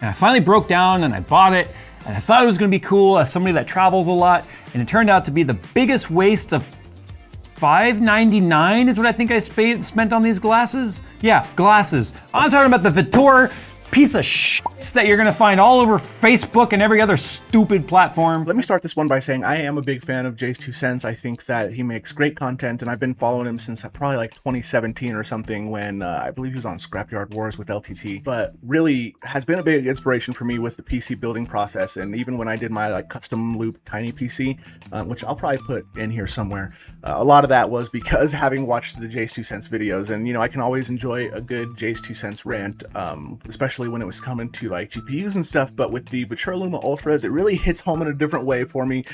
And I finally broke down and I bought it, and I thought it was gonna be cool as somebody that travels a lot, and it turned out to be the biggest waste of $5.99 is what I think I spent on these glasses. Yeah, glasses. I'm talking about the VITURE piece of shit that you're gonna find all over Facebook and every other stupid platform. Let me start this one by saying I am a big fan of Jay's 2 cents. I think that he makes great content, and I've been following him since probably like 2017 or something, when I believe he was on Scrapyard Wars with LTT, but really has been a big inspiration for me with the PC building process. And even when I did my like custom loop tiny PC, which I'll probably put in here somewhere, a lot of that was because having watched the Jay's 2 cents videos. And you know, I can always enjoy a good Jay's 2 cents rant, especially when it was coming to like GPUs and stuff. But with the VITURE LUMA Ultras, it really hits home in a different way for me.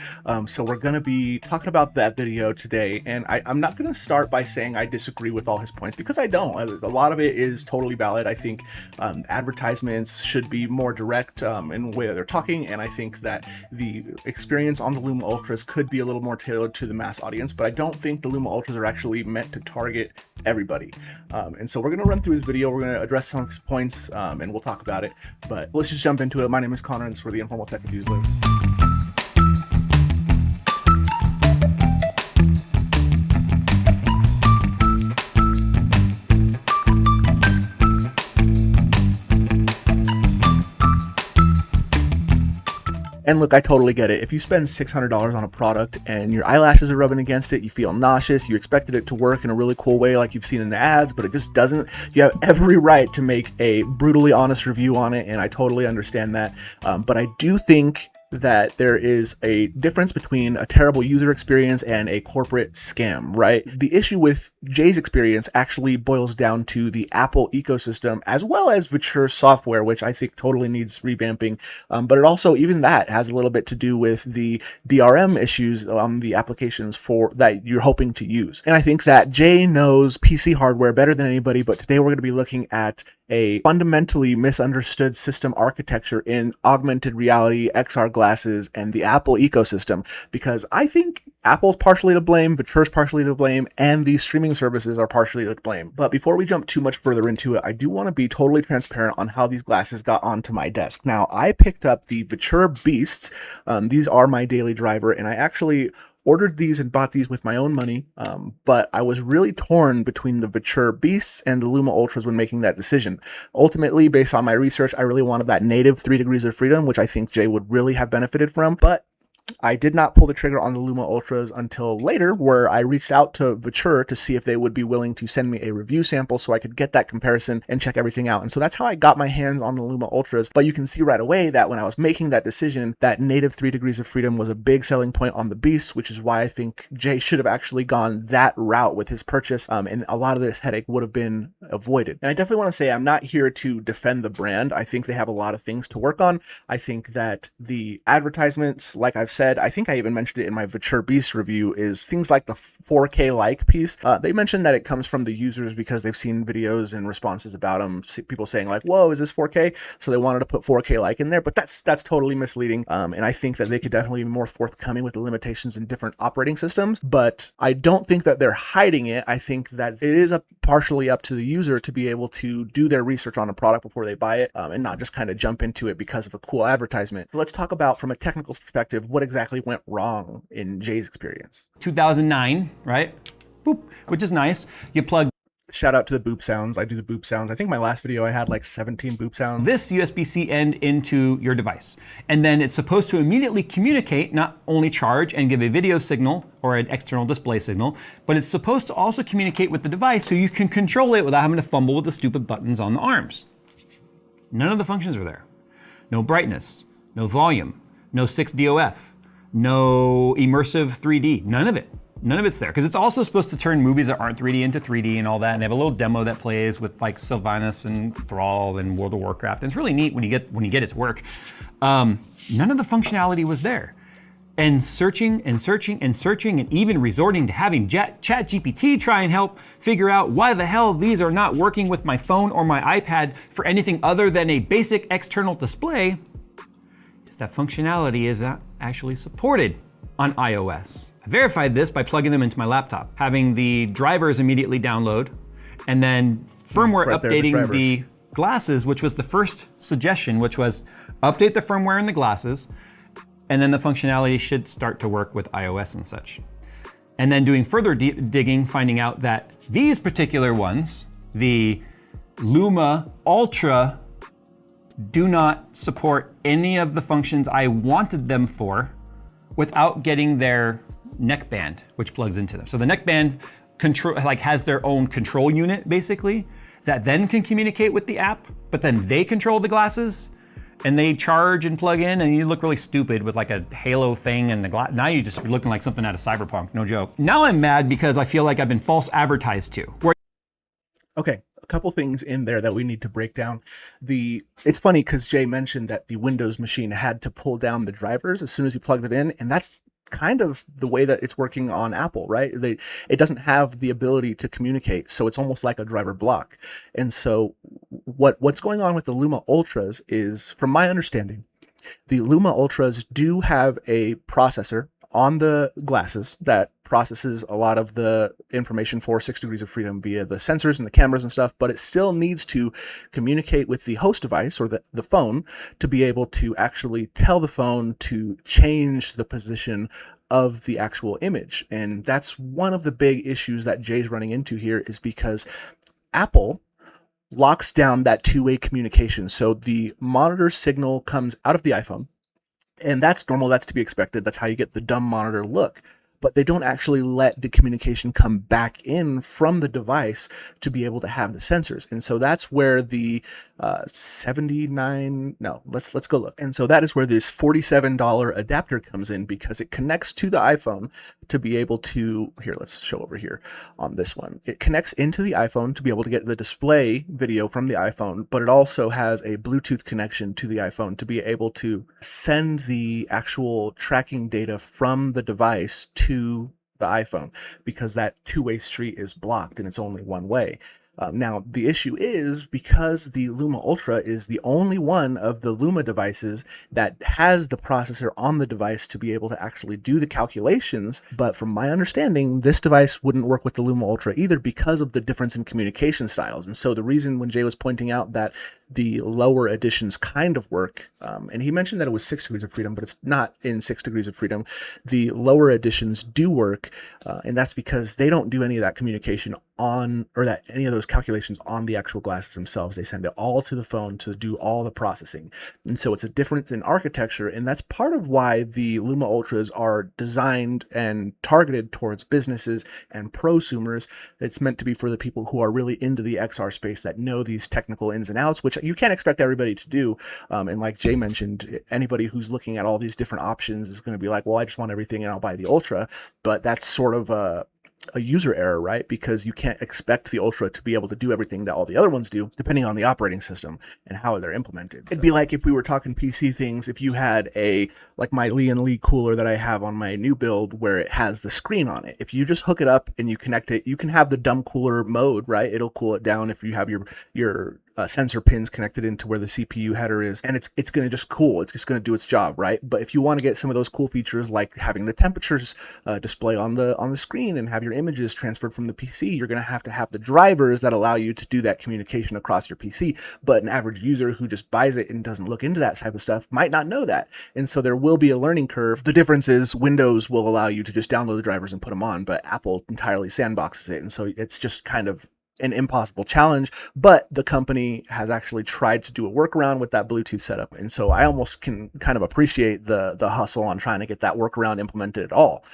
So we're gonna be talking about that video today, and I'm not gonna start by saying I disagree with all his points, because I don't. A lot of it is totally valid. I think advertisements should be more direct in the way they're talking, and I think that the experience on the LUMA Ultras could be a little more tailored to the mass audience, but I don't think the LUMA Ultras are actually meant to target everybody. And so we're gonna run through his video, we're gonna address some of his points, and we'll talk about it. But let's just jump into it. My name is Connor, and this is where the informal tech reviews live. And look, I totally get it. If you spend $600 on a product and your eyelashes are rubbing against it, you feel nauseous, you expected it to work in a really cool way like you've seen in the ads, but it just doesn't, you have every right to make a brutally honest review on it, and I totally understand that. But I do think that there is a difference between a terrible user experience and a corporate scam, right? The issue with Jay's experience actually boils down to the Apple ecosystem, as well as VITURE software, which I think totally needs revamping. But it also, even that has a little bit to do with the DRM issues on the applications that you're hoping to use. And I think that Jay knows PC hardware better than anybody, but today we're going to be looking at a fundamentally misunderstood system architecture in augmented reality, XR glasses, and the Apple ecosystem, because I think Apple's partially to blame, VITURE's partially to blame, and these streaming services are partially to blame. But before we jump too much further into it, I do want to be totally transparent on how these glasses got onto my desk. Now, I picked up the VITURE Beasts. These are my daily driver, and I actually ordered these and bought these with my own money, but I was really torn between the VITURE Beasts and the LUMA Ultras when making that decision. Ultimately, based on my research, I really wanted that native 3 degrees of freedom, which I think Jay would really have benefited from, but I did not pull the trigger on the LUMA Ultras until later, where I reached out to VITURE to see if they would be willing to send me a review sample so I could get that comparison and check everything out. And so that's how I got my hands on the LUMA Ultras. But you can see right away that when I was making that decision, that native 3 degrees of freedom was a big selling point on the Beast, which is why I think Jay should have actually gone that route with his purchase, and a lot of this headache would have been avoided. And I definitely want to say I'm not here to defend the brand. I think they have a lot of things to work on. I think that the advertisements, like I've said, I think I even mentioned it in my VITURE Beast review, is things like the 4K like piece. They mentioned that it comes from the users because they've seen videos and responses about them, people saying like, whoa, is this 4K? So they wanted to put 4K like in there, but that's totally misleading. And I think that they could definitely be more forthcoming with the limitations in different operating systems, but I don't think that they're hiding it. I think that it is partially up to the user to be able to do their research on a product before they buy it, and not just kind of jump into it because of a cool advertisement. So let's talk about, from a technical perspective, what exactly went wrong in Jay's experience. 2009, right? Boop, which is nice. You plug. Shout out to the boop sounds. I do the boop sounds. I think my last video I had like 17 boop sounds. This USB-C end into your device. And then it's supposed to immediately communicate, not only charge and give a video signal or an external display signal, but it's supposed to also communicate with the device so you can control it without having to fumble with the stupid buttons on the arms. None of the functions were there. No brightness, no volume, no 6DOF, no immersive 3D, none of it. None of it's there, because it's also supposed to turn movies that aren't 3D into 3D and all that, and they have a little demo that plays with like Sylvanas and Thrall and World of Warcraft, and it's really neat when you get it to work. None of the functionality was there. And searching and searching and searching, and even resorting to having ChatGPT try and help figure out why the hell these are not working with my phone or my iPad for anything other than a basic external display, is that functionality is not actually supported on iOS. I verified this by plugging them into my laptop, having the drivers immediately download, and then firmware updating the glasses, which was the first suggestion, which was update the firmware in the glasses, and then the functionality should start to work with iOS and such. And then doing further digging, finding out that these particular ones, the LUMA Ultra, do not support any of the functions I wanted them for without getting their neckband, which plugs into them. So the neckband has their own control unit, basically, that then can communicate with the app, but then they control the glasses, and they charge and plug in, and you look really stupid with like a halo thing and the glass. Now you're just looking like something out of Cyberpunk, no joke. Now I'm mad because I feel like I've been false advertised to. Okay, a couple things in there that we need to break down. It's funny because Jay mentioned that the Windows machine had to pull down the drivers as soon as you plugged it in, and that's kind of the way that it's working on Apple, right? It doesn't have the ability to communicate, so it's almost like a driver block. And so what's going on with the LUMA Ultras is, from my understanding, the LUMA Ultras do have a processor on the glasses that processes a lot of the information for 6 degrees of freedom via the sensors and the cameras and stuff, but it still needs to communicate with the host device or the phone to be able to actually tell the phone to change the position of the actual image. And that's one of the big issues that Jay's running into here, is because Apple locks down that two-way communication. So the monitor signal comes out of the iPhone, and that's normal, that's to be expected. That's how you get the dumb monitor look. But they don't actually let the communication come back in from the device to be able to have the sensors. And so that's where the let's go look. And so that is where this $47 adapter comes in, because it connects to the iPhone to be able to, here, let's show over here on this one. It connects into the iPhone to be able to get the display video from the iPhone, but it also has a Bluetooth connection to the iPhone to be able to send the actual tracking data from the device to the iPhone, because that two-way street is blocked and it's only one way. Now, the issue is, because the LUMA Ultra is the only one of the LUMA devices that has the processor on the device to be able to actually do the calculations, but from my understanding, this device wouldn't work with the LUMA Ultra either because of the difference in communication styles. And so the reason, when Jay was pointing out that the lower editions kind of work, and he mentioned that it was 6 degrees of freedom, but it's not in 6 degrees of freedom. The lower editions do work, and that's because they don't do any of that communication on, or that any of those calculations on the actual glasses themselves. They send it all to the phone to do all the processing. And so it's a difference in architecture, and that's part of why the LUMA Ultras are designed and targeted towards businesses and prosumers. It's meant to be for the people who are really into the XR space, that know these technical ins and outs, which you can't expect everybody to do. And like Jay mentioned, anybody who's looking at all these different options is going to be like, well, I just want everything and I'll buy the Ultra. But that's sort of a user error, right? Because you can't expect the Ultra to be able to do everything that all the other ones do, depending on the operating system and how they're implemented. It'd be like if we were talking PC things, if you had like my Lee & Lee cooler that I have on my new build, where it has the screen on it. If you just hook it up and you connect it, you can have the dumb cooler mode, right? It'll cool it down if you have your sensor pins connected into where the CPU header is, and it's going to just cool. It's just going to do its job, right? But if you want to get some of those cool features, like having the temperatures display on the screen and have your images transferred from the PC, you're going to have the drivers that allow you to do that communication across your PC. But an average user who just buys it and doesn't look into that type of stuff might not know that. And so there will be a learning curve. The difference is Windows will allow you to just download the drivers and put them on, but Apple entirely sandboxes it. And so it's just kind of an impossible challenge, but the company has actually tried to do a workaround with that Bluetooth setup. And so I almost can kind of appreciate the hustle on trying to get that workaround implemented at all.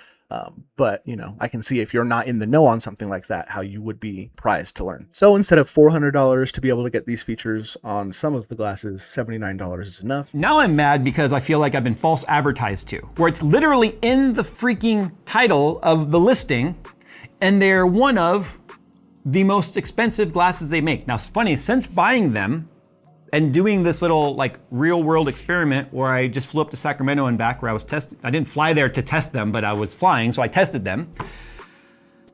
But, you know, I can see, if you're not in the know on something like that, how you would be prized to learn. So instead of $400 to be able to get these features on some of the glasses, $79 is enough. Now I'm mad because I feel like I've been false advertised to, where it's literally in the freaking title of the listing, and they're one of the most expensive glasses they make. Now, it's funny, since buying them and doing this little like real world experiment where I just flew up to Sacramento and back, where I was I didn't fly there to test them, but I was flying, so I tested them.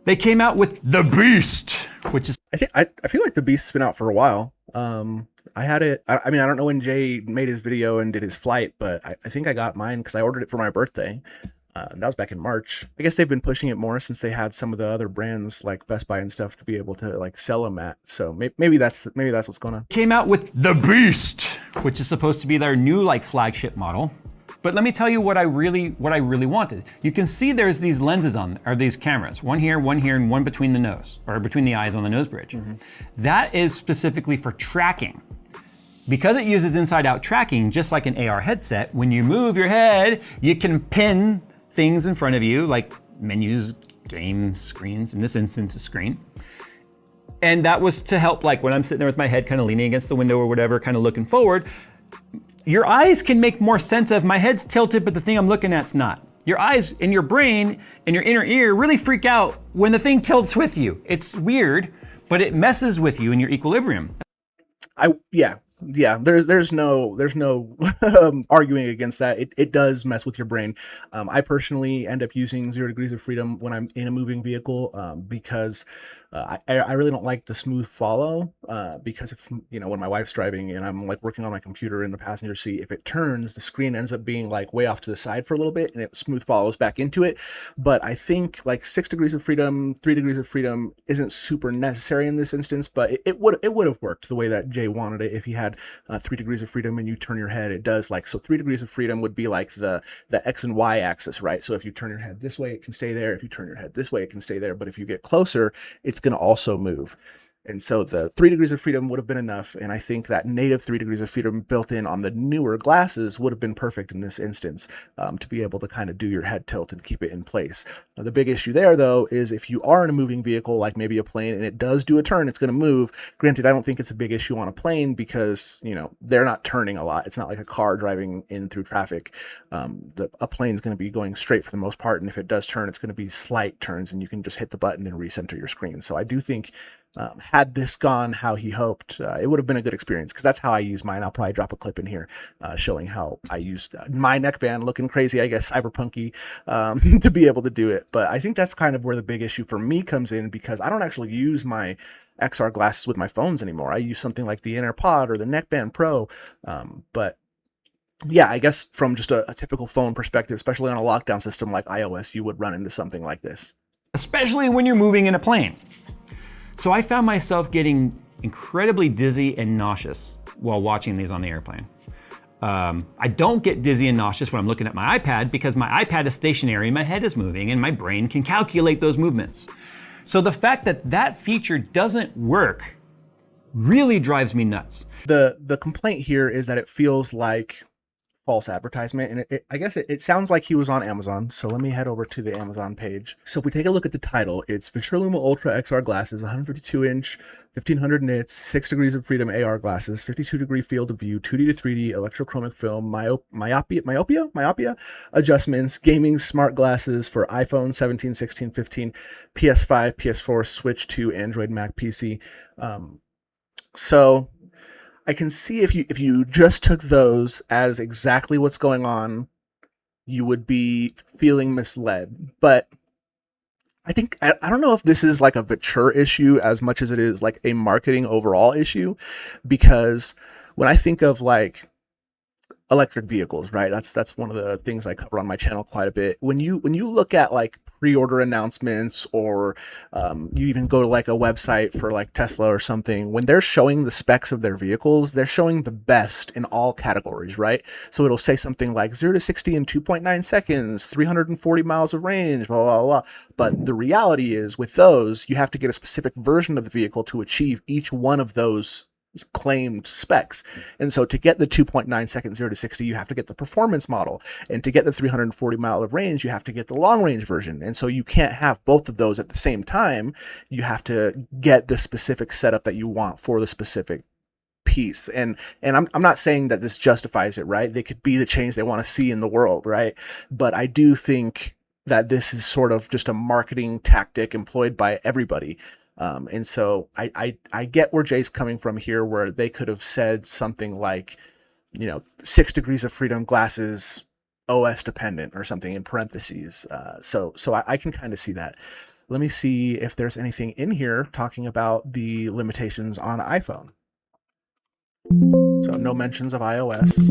They came out with the Beast, which is... I feel like the Beast's been out for a while. I had it, I mean, I don't know when Jay made his video and did his flight, but I think I got mine because I ordered it for my birthday. That was back in March. I guess they've been pushing it more since they had some of the other brands like Best Buy and stuff to be able to like sell them at. So maybe that's what's going on. Came out with the Beast, which is supposed to be their new like flagship model. But let me tell you what I really wanted. You can see there's these lenses on, or these cameras, one here, and one between the nose, or between the eyes on the nose bridge. That is specifically for tracking. Because it uses inside-out tracking, just like an AR headset, when you move your head, you can pin things in front of you, like menus, game screens, in this instance, a screen. And that was to help, like when I'm sitting there with my head kind of leaning against the window or whatever, kind of looking forward, your eyes can make more sense of my head's tilted, but the thing I'm looking at's not. Your eyes and your brain and your inner ear really freak out when the thing tilts with you. It's weird, but it messes with you in your equilibrium. Yeah, there's no arguing against that. It does mess with your brain. I personally end up using 0 degrees of freedom when I'm in a moving vehicle because I really don't like the smooth follow because if when my wife's driving and I'm like working on my computer in the passenger seat, if it turns, the screen ends up being like way off to the side for a little bit and it smooth follows back into it. But I think like 6 degrees of freedom, 3 degrees of freedom isn't super necessary in this instance, but it would have worked the way that Jay wanted it if he had 3 degrees of freedom and you turn your head. It does like, so 3 degrees of freedom would be like the X and Y axis, right? So if you turn your head this way, it can stay there. If you turn your head this way, it can stay there. But if you get closer, it's going to also move. And so the 3 degrees of freedom would have been enough. And I think that native 3 degrees of freedom built in on the newer glasses would have been perfect in this instance to be able to kind of do your head tilt and keep it in place. Now, the big issue there, though, is if you are in a moving vehicle, like maybe a plane, and it does do a turn, it's going to move. Granted, I don't think it's a big issue on a plane because, they're not turning a lot. It's not like a car driving in through traffic. A plane's going to be going straight for the most part. And if it does turn, it's going to be slight turns and you can just hit the button and recenter your screen. So I do think had this gone how he hoped, it would have been a good experience because that's how I use mine. I'll probably drop a clip in here showing how I used my neckband, looking crazy, I guess, cyberpunky, to be able to do it. But I think that's kind of where the big issue for me comes in because I don't actually use my XR glasses with my phones anymore. I use something like the AirPod or the Neckband Pro, but yeah, I guess from just a typical phone perspective, especially on a lockdown system like iOS, you would run into something like this. Especially when you're moving in a plane. So I found myself getting incredibly dizzy and nauseous while watching these on the airplane. I don't get dizzy and nauseous when I'm looking at my iPad because my iPad is stationary, my head is moving, and my brain can calculate those movements. So the fact that that feature doesn't work really drives me nuts. The complaint here is that it feels like false advertisement, and I guess it sounds like he was on Amazon. So let me head over to the Amazon page. So if we take a look at the title, it's VITURE LUMA Ultra XR glasses, 152-inch, 1500 nits, 6 degrees of freedom AR glasses, 52-degree field of view, 2D to 3D, electrochromic film, myopia adjustments, gaming smart glasses for iPhone 17, 16, 15, PS5, PS4, Switch 2, Android, Mac, PC. So I can see if you just took those as exactly what's going on, you would be feeling misled. But I think, I don't know if this is like a Viture issue as much as it is like a marketing overall issue, because when I think of like electric vehicles, right? That's one of the things I cover on my channel quite a bit. When you look at like pre-order announcements or you even go to like a website for like Tesla or something, when they're showing the specs of their vehicles, they're showing the best in all categories, right? So it'll say something like 0 to 60 in 2.9 seconds, 340 miles of range, blah, blah, blah. But the reality is with those, you have to get a specific version of the vehicle to achieve each one of those claimed specs. And so to get the 2.9 seconds 0 to 60, you have to get the performance model, and to get the 340 mile of range, you have to get the long range version. And so you can't have both of those at the same time. You have to get the specific setup that you want for the specific piece. And I'm not saying that this justifies it, right? They could be the change they want to see in the world, right? But I do think that this is sort of just a marketing tactic employed by everybody. And so I get where Jay's coming from here, where they could have said something like, 6 degrees of freedom glasses, OS dependent or something in parentheses. So I can kind of see that. Let me see if there's anything in here talking about the limitations on iPhone. So no mentions of iOS.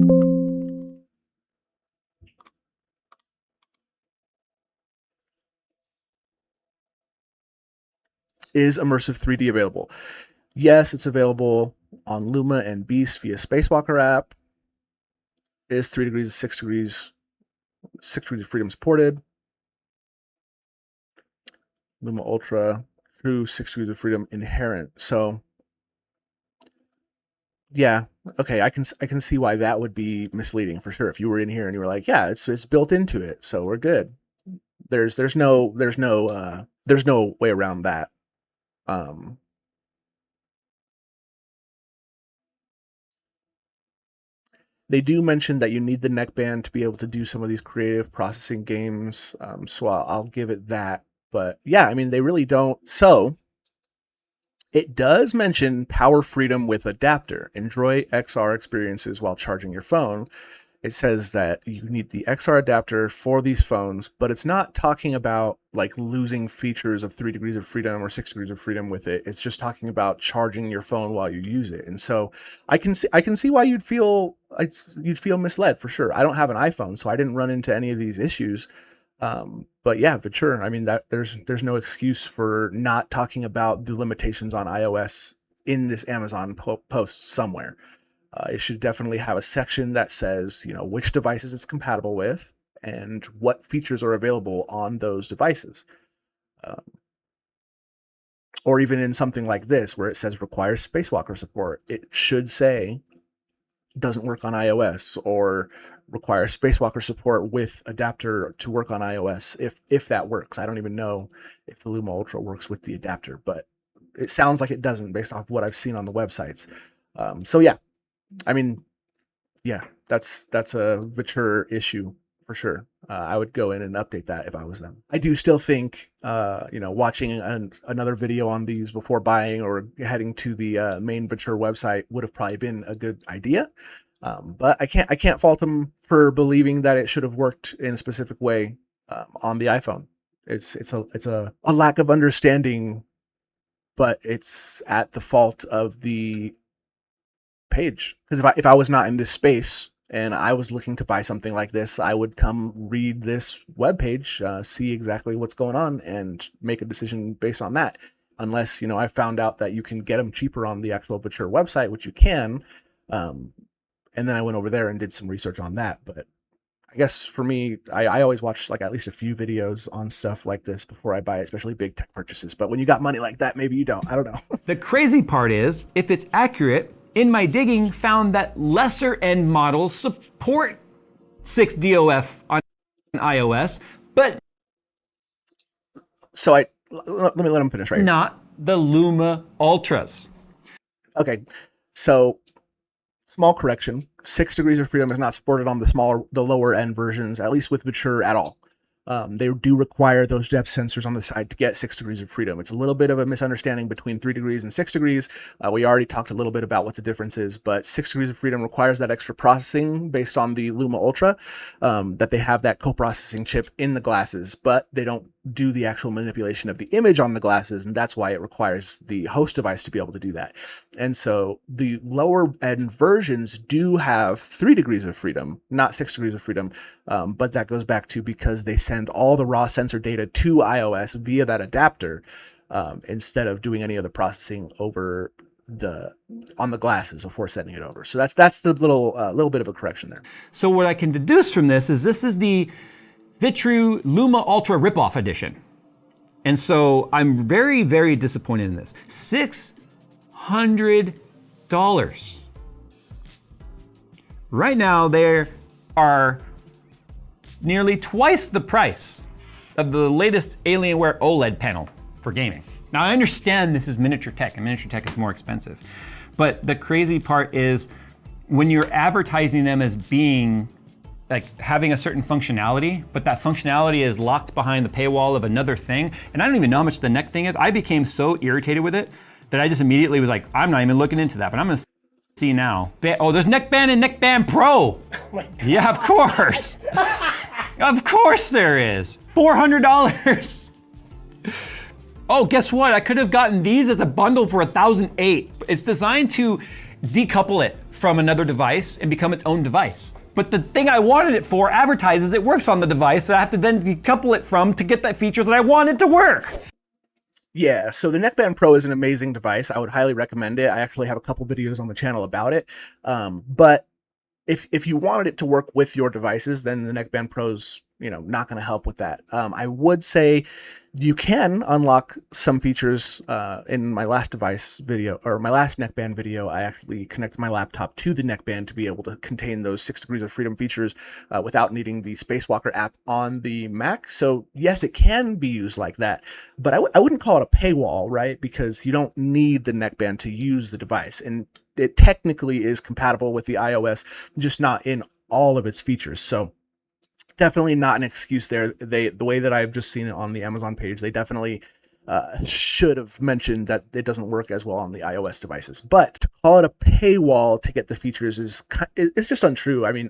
Is immersive 3D available? Yes, it's available on Luma and Beast via Spacewalker app. Is 3 degrees, 6 degrees, 6 degrees of freedom supported? Luma Ultra, true 6 degrees of freedom inherent. So yeah, okay, I can see why that would be misleading for sure. If you were in here and you were like, yeah, it's built into it, so we're good. There's no way around that. They do mention that you need the neckband to be able to do some of these creative processing games, so I'll give it that. But yeah, I mean, they really don't. So it does mention power freedom with adapter. Enjoy XR experiences while charging your phone. It says that you need the XR adapter for these phones, but it's not talking about like losing features of 3 degrees of freedom or 6 degrees of freedom with it. It's just talking about charging your phone while you use it. And so I can see why you'd feel misled for sure. I don't have an iPhone, so I didn't run into any of these issues. But yeah, Viture, I mean, that there's no excuse for not talking about the limitations on iOS in this Amazon post somewhere. It should definitely have a section that says, you know, which devices it's compatible with and what features are available on those devices. Or even in something like this, where it says requires Spacewalker support, it should say doesn't work on iOS, or requires Spacewalker support with adapter to work on iOS, if that works. I don't even know if the Luma Ultra works with the adapter, but it sounds like it doesn't based off what I've seen on the websites. So yeah, I mean, yeah, that's a Viture issue for sure. I would go in and update that if I was them. I do still think, you know, watching another video on these before buying or heading to the main Viture website would have probably been a good idea. But I can't fault them for believing that it should have worked in a specific way on the iPhone. It's a lack of understanding, but it's at the fault of the page. Because if I was not in this space and I was looking to buy something like this, I would come read this webpage, see exactly what's going on, and make a decision based on that. Unless, you know, I found out that you can get them cheaper on the actual Viture website, which you can. And then I went over there and did some research on that. But I guess for me, I always watch like at least a few videos on stuff like this before I buy it, especially big tech purchases. But when you got money like that, maybe you don't. I don't know. The crazy part is, if it's accurate, in my digging found that lesser end models support 6DOF on iOS, but so let me let him finish right here. Not the Luma Ultras. Okay, so small correction: 6 degrees of freedom is not supported on the lower end versions, at least with Viture at all. They do require those depth sensors on the side to get 6 degrees of freedom. It's a little bit of a misunderstanding between 3 degrees and 6 degrees. We already talked a little bit about what the difference is, but 6 degrees of freedom requires that extra processing based on the Luma Ultra, that they have that co-processing chip in the glasses, but they don't do the actual manipulation of the image on the glasses, and that's why it requires the host device to be able to do that. And so the lower end versions do have 3 degrees of freedom, not 6 degrees of freedom, but that goes back to because they send all the raw sensor data to iOS via that adapter, instead of doing any of the processing over on the glasses before sending it over. So that's the little bit of a correction there. So what I can deduce from this is the VITURE LUMA Ultra Ripoff Edition. And so I'm very, very disappointed in this. $600. Right now, there are nearly twice the price of the latest Alienware OLED panel for gaming. Now, I understand this is miniature tech, and miniature tech is more expensive. But the crazy part is when you're advertising them as being like having a certain functionality, but that functionality is locked behind the paywall of another thing. And I don't even know how much the neck thing is. I became so irritated with it that I just immediately was like, I'm not even looking into that, but I'm gonna see now. Oh, there's Neckband and Neckband Pro. Oh, yeah, of course. Of course there is. $400. Oh, guess what? I could have gotten these as a bundle for $1,008. It's designed to decouple it from another device and become its own device. But the thing I wanted it for advertises it works on the device that I have to then decouple it from to get that feature that I want it to work. Yeah, so the Neckband Pro is an amazing device. I would highly recommend it. I actually have a couple videos on the channel about it. But if you wanted it to work with your devices, then the Neckband Pro's, not going to help with that. I would say you can unlock some features. In my last device video, or my last neckband video, I actually connected my laptop to the neckband to be able to contain those 6 degrees of freedom features without needing the Spacewalker app on the Mac. So yes, it can be used like that, but I wouldn't call it a paywall, right? Because you don't need the neckband to use the device, and it technically is compatible with the iOS, just not in all of its features. So definitely not an excuse there. The way that I've just seen it on the Amazon page, they definitely should have mentioned that it doesn't work as well on the iOS devices. But to call it a paywall to get the features is just untrue. I mean,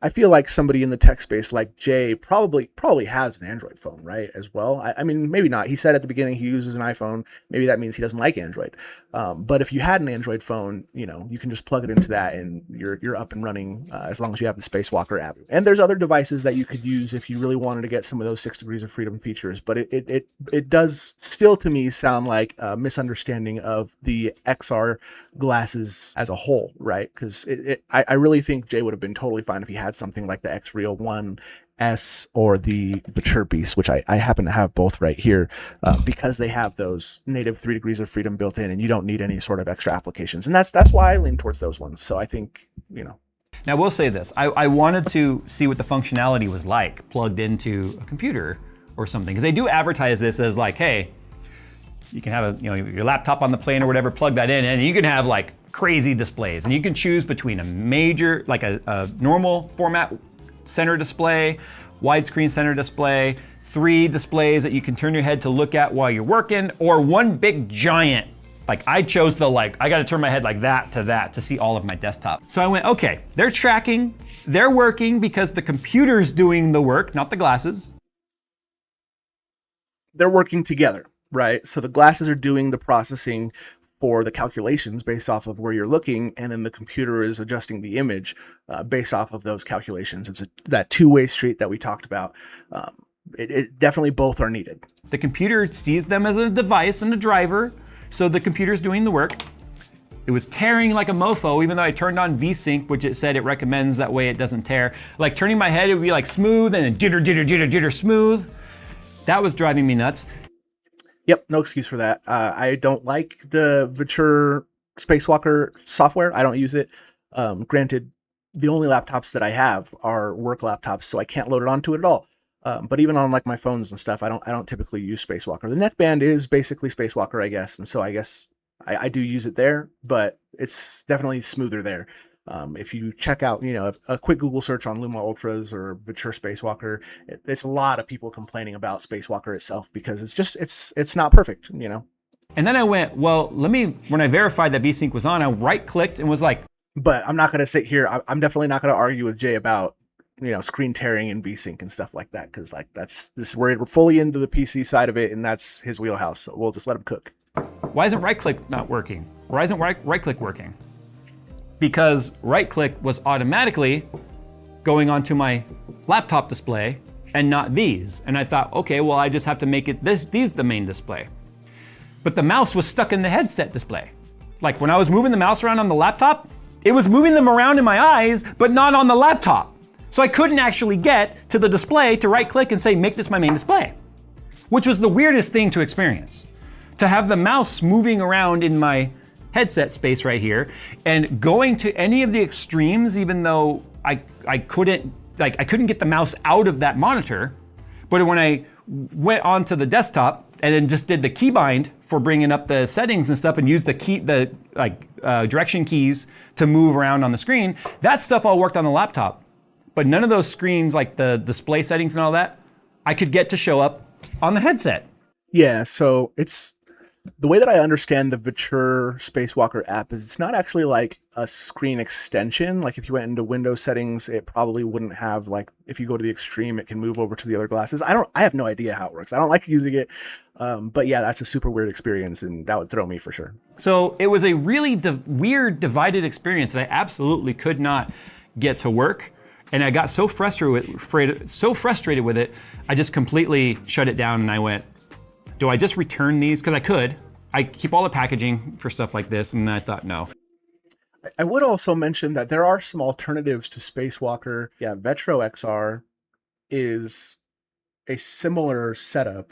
I feel like somebody in the tech space like Jay probably has an Android phone, right, as well. I mean, maybe not. He said at the beginning he uses an iPhone. Maybe that means he doesn't like Android. But if you had an Android phone, you can just plug it into that and you're up and running as long as you have the Spacewalker app. And there's other devices that you could use if you really wanted to get some of those 6 degrees of freedom features. But it does still to me sound like a misunderstanding of the XR glasses as a whole, right? Because I really think Jay would have been totally fine if he had something like the X-Real 1S or the VITURE Beast, which I happen to have both right here, because they have those native 3 degrees of freedom built in, and you don't need any sort of extra applications. And that's why I lean towards those ones. So I think, Now, we'll say this. I wanted to see what the functionality was like plugged into a computer or something, because they do advertise this as like, hey, you can have your laptop on the plane or whatever, plug that in, and you can have like crazy displays, and you can choose between a major, like a normal format center display, widescreen center display, 3 displays that you can turn your head to look at while you're working, or one big giant. Like I chose the I got to turn my head like that to see all of my desktop. So I went, okay, they're tracking, they're working because the computer's doing the work, not the glasses. They're working together, right? So the glasses are doing the processing for the calculations based off of where you're looking, and then the computer is adjusting the image based off of those calculations. It's that two-way street that we talked about. It definitely both are needed. The computer sees them as a device and a driver, so the computer's doing the work. It was tearing like a mofo, even though I turned on VSync, which it said it recommends that way it doesn't tear. Like turning my head, it would be like smooth and then jitter, jitter, jitter, jitter, smooth. That was driving me nuts. Yep, no excuse for that. I don't like the VITURE Spacewalker software. I don't use it. Granted, the only laptops that I have are work laptops, so I can't load it onto it at all. But even on like my phones and stuff, I don't typically use Spacewalker. The neckband is basically Spacewalker, I guess, and so I guess I do use it there, but it's definitely smoother there. If you check out, a quick Google search on LUMA Ultras or VITURE Spacewalker, it's a lot of people complaining about Spacewalker itself because it's not perfect, And then I went, well, when I verified that VSync was on, I right-clicked and was like. But I'm not going to sit here. I'm definitely not going to argue with Jay about, screen tearing and VSync and stuff like that, because we're fully into the PC side of it, and that's his wheelhouse. So we'll just let him cook. Why isn't right-click not working? Why isn't right-click working? Because right-click was automatically going onto my laptop display and not these. And I thought, okay, well, I just have to make it these the main display. But the mouse was stuck in the headset display. Like when I was moving the mouse around on the laptop, it was moving them around in my eyes, but not on the laptop. So I couldn't actually get to the display to right-click and say, make this my main display, which was the weirdest thing to experience. To have the mouse moving around in my headset space right here and going to any of the extremes, even though I couldn't get the mouse out of that monitor. But when I went onto the desktop and then just did the keybind for bringing up the settings and stuff and used the direction keys to move around on the screen, that stuff all worked on the laptop. But none of those screens, like the display settings and all that, I could get to show up on the headset. Yeah, so it's the way that I understand the VITURE Spacewalker app is it's not actually like a screen extension. Like if you went into Windows settings, it probably wouldn't have, like, if you go to the extreme, it can move over to the other glasses. I have no idea how it works. I don't like using it. But yeah, that's a super weird experience, and that would throw me for sure. So it was a really weird divided experience that I absolutely could not get to work. And I got so frustrated with it, I just completely shut it down and I went, do I just return these? Because I could. I keep all the packaging for stuff like this, and I thought, no. I would also mention that there are some alternatives to Spacewalker. Yeah, VertoXR is a similar setup,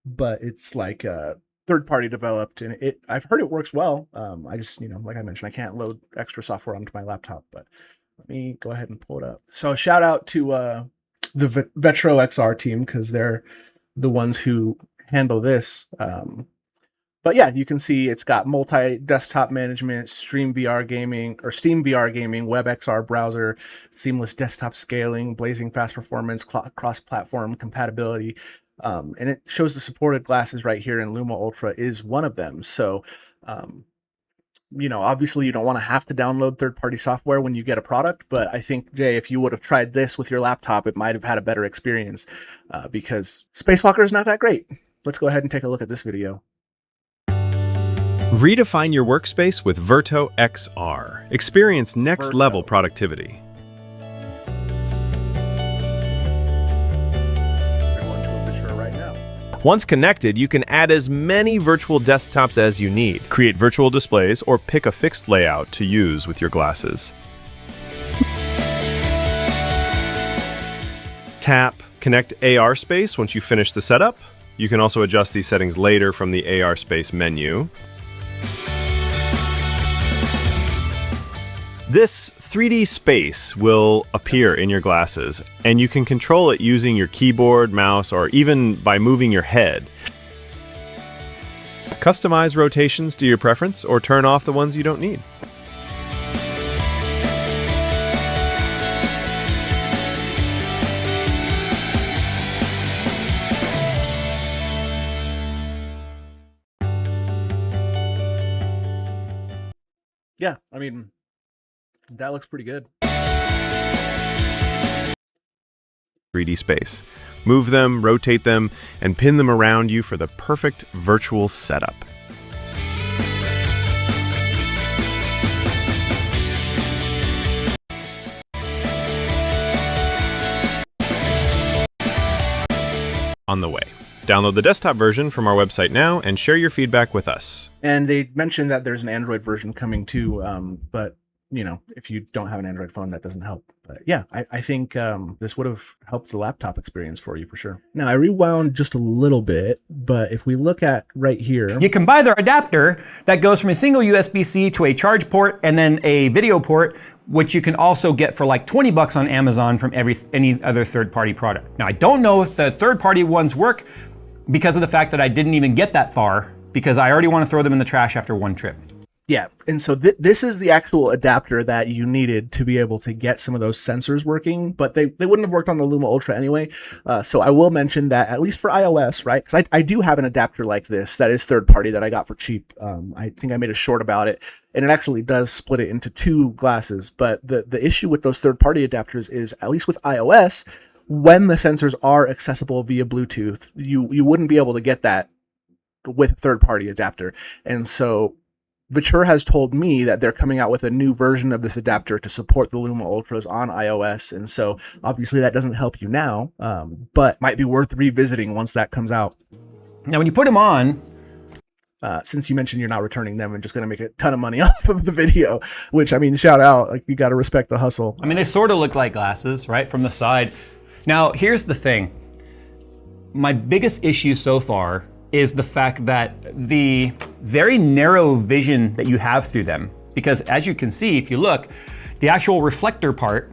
but it's like a third-party developed, and I've heard it works well. I just, like I mentioned, I can't load extra software onto my laptop, but let me go ahead and pull it up. So shout out to the VertoXR team, because they're the ones who handle this. But yeah, you can see it's got multi-desktop management, Steam VR gaming, WebXR browser, seamless desktop scaling, blazing fast performance, cross-platform compatibility. And it shows the supported glasses right here, and LUMA Ultra is one of them. So, obviously you don't want to have to download third-party software when you get a product, but I think, Jay, if you would have tried this with your laptop, it might have had a better experience, because Spacewalker is not that great. Let's go ahead and take a look at this video. Redefine your workspace with VertoXR. Experience next-level productivity. We're going to a Viture right now. Once connected, you can add as many virtual desktops as you need, create virtual displays, or pick a fixed layout to use with your glasses. Tap Connect AR Space once you finish the setup. You can also adjust these settings later from the AR Space menu. This 3D space will appear in your glasses, and you can control it using your keyboard, mouse, or even by moving your head. Customize rotations to your preference, or turn off the ones you don't need. Yeah, I mean, that looks pretty good. 3D space. Move them, rotate them, and pin them around you for the perfect virtual setup. On the way. Download the desktop version from our website now and share your feedback with us. And they mentioned that there's an Android version coming too, but if you don't have an Android phone, that doesn't help. But yeah, I think this would have helped the laptop experience for you for sure. Now I rewound just a little bit, but if we look at right here, You can buy their adapter that goes from a single USB-C to a charge port and then a video port, which you can also get for like 20 bucks on Amazon from any other third-party product. Now I don't know if the third-party ones work because of the fact that I didn't even get that far, because I already want to throw them in the trash after one trip. yeah, and so this is the actual adapter that you needed to be able to get some of those sensors working, but they wouldn't have worked on the LUMA Ultra anyway. So I will mention that, at least for iOS, right? Because I do have an adapter like this that is third party that I got for cheap. I think I made a short about it, and it actually does split it into two glasses. But the issue with those third party adapters is, at least with iOS, when the sensors are accessible via Bluetooth, you wouldn't be able to get that with a third party adapter. And so Viture has told me that they're coming out with a new version of this adapter to support the LUMA Ultras on iOS. And so obviously that doesn't help you now, but might be worth revisiting once that comes out. Now when you put them on, since you mentioned you're not returning them and just going to make a ton of money off of the video, which, I mean, shout out, like, you got to respect the hustle. I mean, they sort of look like glasses, right, from the side. Now, here's the thing. My biggest issue so far is the fact that the very narrow vision that you have through them, because as you can see, if you look, the actual reflector part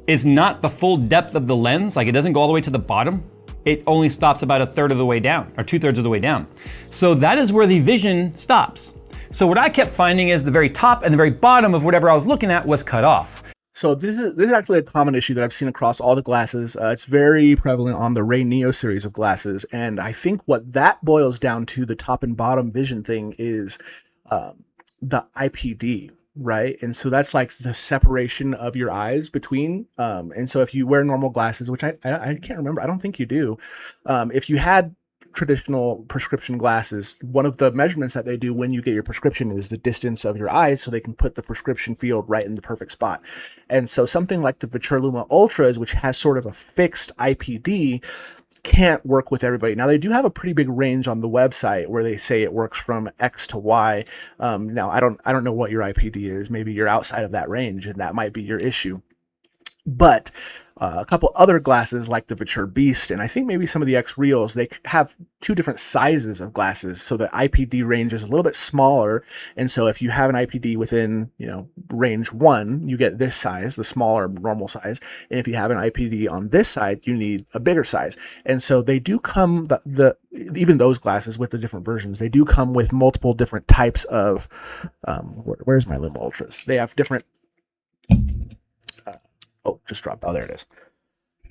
is not the full depth of the lens. Like, it doesn't go all the way to the bottom. It only stops about a third of the way down, or 2/3 of the way down. So that is where the vision stops. So what I kept finding is the very top and the very bottom of whatever I was looking at was cut off. So this is actually a common issue that I've seen across all the glasses. It's very prevalent on the Ray Neo series of glasses. And I think what that boils down to, the top and bottom vision thing, is the IPD, right? And so that's like the separation of your eyes between. And so if you wear normal glasses, which I can't remember, I don't think you do. If you had traditional prescription glasses, one of the measurements that they do when you get your prescription is the distance of your eyes, so they can put the prescription field right in the perfect spot. And so something like the VITURE LUMA Ultras, which has sort of a fixed IPD, can't work with everybody. Now they do have a pretty big range on the website where they say it works from X to Y. Now I don't know what your IPD is. Maybe you're outside of that range and that might be your issue. But a couple other glasses like the VITURE Beast, and I think maybe some of the X Reals, they have two different sizes of glasses. So the IPD range is a little bit smaller. And so if you have an IPD within, range 1, you get this size, the smaller normal size. And if you have an IPD on this side, you need a bigger size. And so they do come, even those glasses with the different versions, they do come with multiple different types of, where's my LUMA Ultras? They have different, just dropped. Oh, there it is.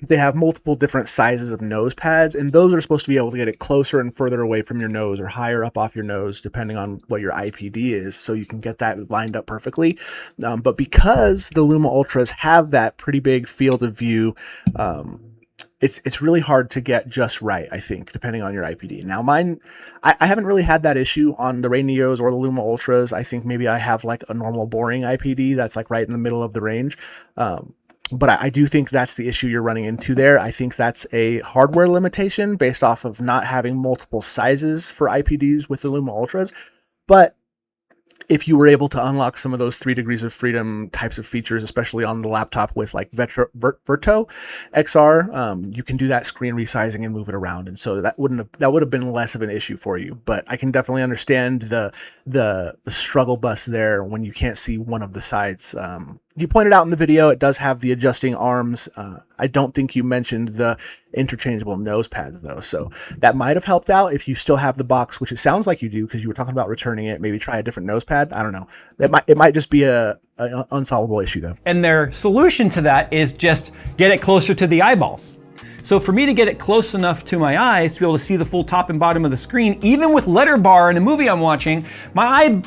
They have multiple different sizes of nose pads, and those are supposed to be able to get it closer and further away from your nose or higher up off your nose, depending on what your IPD is, so you can get that lined up perfectly. But because the LUMA Ultras have that pretty big field of view, it's really hard to get just right, I think, depending on your IPD. Now mine, I haven't really had that issue on the Ray Neos or the LUMA Ultras. I think maybe I have like a normal boring IPD that's like right in the middle of the range. But I do think that's the issue you're running into there. I think that's a hardware limitation based off of not having multiple sizes for IPDs with the LUMA Ultras. But if you were able to unlock some of those 3 degrees of freedom types of features, especially on the laptop with like VertoXR, you can do that screen resizing and move it around. And so that would have been less of an issue for you. But I can definitely understand the struggle bus there when you can't see one of the sides. You pointed out in the video, it does have the adjusting arms. I don't think you mentioned the interchangeable nose pads though. So that might have helped out if you still have the box, which it sounds like you do because you were talking about returning it. Maybe try a different nose pad. I don't know. It might just be a unsolvable issue though. And their solution to that is just get it closer to the eyeballs. So for me to get it close enough to my eyes to be able to see the full top and bottom of the screen, even with letter bar in a movie I'm watching, my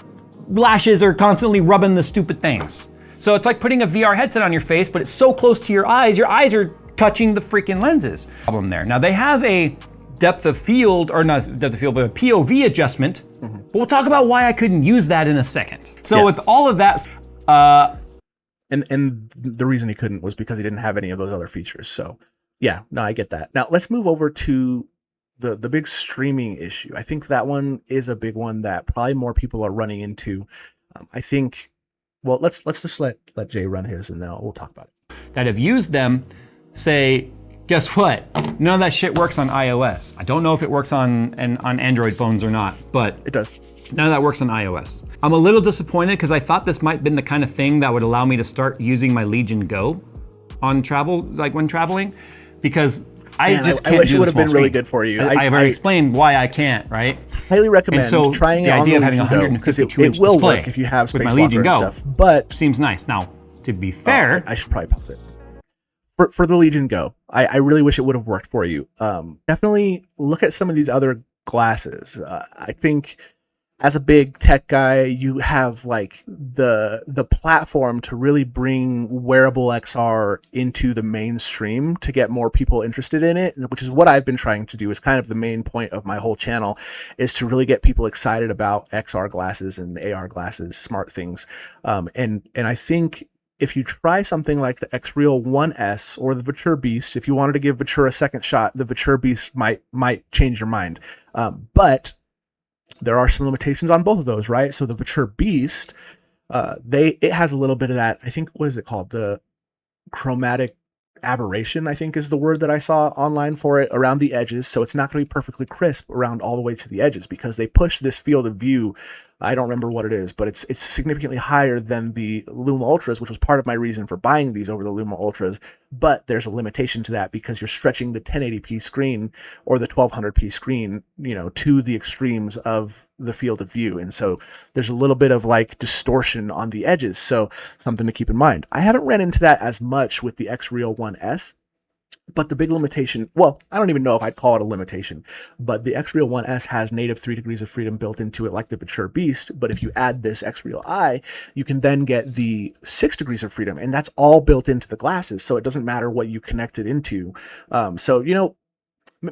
eyelashes are constantly rubbing the stupid things. So it's like putting a VR headset on your face, but it's so close to your eyes are touching the freaking lenses. Problem there. Now they have a depth of field, or not depth of field, but a POV adjustment. Mm-hmm. But we'll talk about why I couldn't use that in a second. So with all of that, and the reason he couldn't was because he didn't have any of those other features. So yeah, no, I get that. Now let's move over to the big streaming issue. I think that one is a big one that probably more people are running into. I think. Well, let's just let Jay run his, and then we'll talk about it. That have used them say, guess what? None of that shit works on iOS. I don't know if it works on Android phones or not, but it does. None of that works on iOS. I'm a little disappointed because I thought this might have been the kind of thing that would allow me to start using my Legion Go on travel, like when traveling, because I wish it would have been really good for you. I've already explained why I can't, right? Highly recommend trying the it on idea the of having Legion Go, because it will work if you have Spacewalker and stuff. But seems nice. Now, to be fair, I should probably pause it. For the Legion Go, I really wish it would have worked for you. Definitely look at some of these other glasses. I think as a big tech guy, you have like the platform to really bring wearable XR into the mainstream to get more people interested in it, which is what I've been trying to do. Is kind of the main point of my whole channel, is to really get people excited about XR glasses and AR glasses, smart things. And I think if you try something like the X Real 1S or the VITURE Beast, if you wanted to give VITURE a second shot, the VITURE Beast might change your mind. But there are some limitations on both of those, right? So the VITURE Beast, it has a little bit of that, I think, what is it called? The chromatic aberration, I think is the word that I saw online for it, around the edges. So it's not going to be perfectly crisp around all the way to the edges because they push this field of view. I don't remember what it is, but it's significantly higher than the LUMA Ultras, which was part of my reason for buying these over the LUMA Ultras. But there's a limitation to that because you're stretching the 1080p screen or the 1200p screen, to the extremes of the field of view. And so there's a little bit of like distortion on the edges. So something to keep in mind. I haven't ran into that as much with the X Real 1S. But the big limitation, well, I don't even know if I'd call it a limitation, but the X Real 1S has native 3 degrees of freedom built into it like the VITURE Beast. But if you add this X Real I, you can then get the 6 degrees of freedom, and that's all built into the glasses. So it doesn't matter what you connect it into.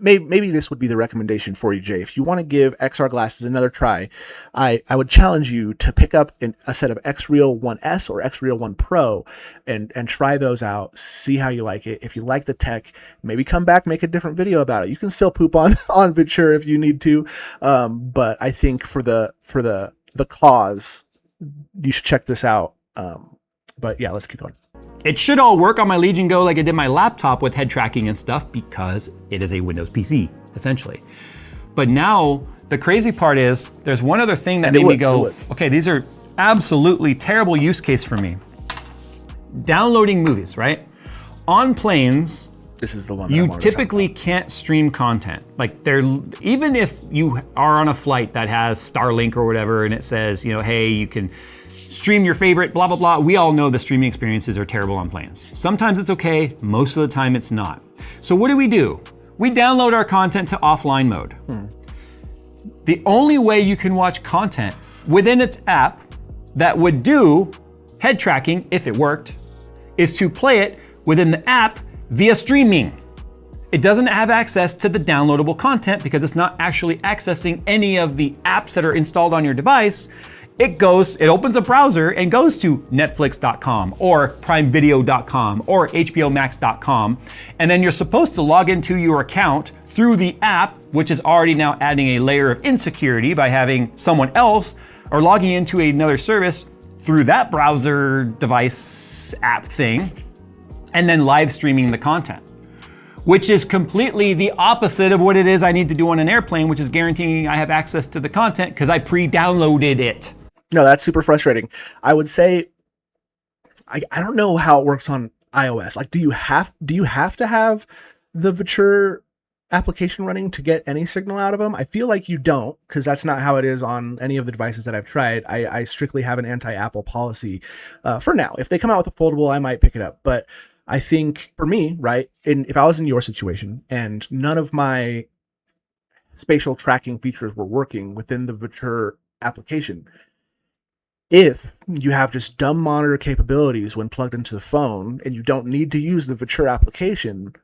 maybe this would be the recommendation for you, Jay. If you want to give XR glasses another try, I would challenge you to pick up a set of XReal 1S or XReal 1 Pro and try those out, see how you like it. If you like the tech, maybe come back, make a different video about it. You can still poop on Viture if you need to, but I think for the cause, you should check this out. But yeah, let's keep going. It should all work on my Legion Go like it did my laptop with head tracking and stuff because it is a Windows PC, essentially. But now, the crazy part is, there's one other thing that made me go, okay, these are absolutely terrible use case for me. Downloading movies, right? On planes, this is the one you typically can't stream content. Like even if you are on a flight that has Starlink or whatever, and it says, you know, hey, you can stream your favorite, blah, blah, blah. We all know the streaming experiences are terrible on planes. Sometimes it's okay, most of the time it's not. So what do? We download our content to offline mode. The only way you can watch content within its app that would do head tracking, if it worked, is to play it within the app via streaming. It doesn't have access to the downloadable content because it's not actually accessing any of the apps that are installed on your device. It opens a browser and goes to netflix.com or primevideo.com or hbomax.com. And then you're supposed to log into your account through the app, which is already now adding a layer of insecurity by having someone else or logging into another service through that browser device app thing, and then live streaming the content, which is completely the opposite of what it is I need to do on an airplane, which is guaranteeing I have access to the content because I pre-downloaded it. No, that's super frustrating. I would say, I don't know how it works on iOS. Like, do you have to have the Viture application running to get any signal out of them? I feel like you don't, because that's not how it is on any of the devices that I've tried. I strictly have an anti-Apple policy for now. If they come out with a foldable, I might pick it up. But I think for me, right, if I was in your situation and none of my spatial tracking features were working within the Viture application, if you have just dumb monitor capabilities when plugged into the phone and you don't need to use the Viture application,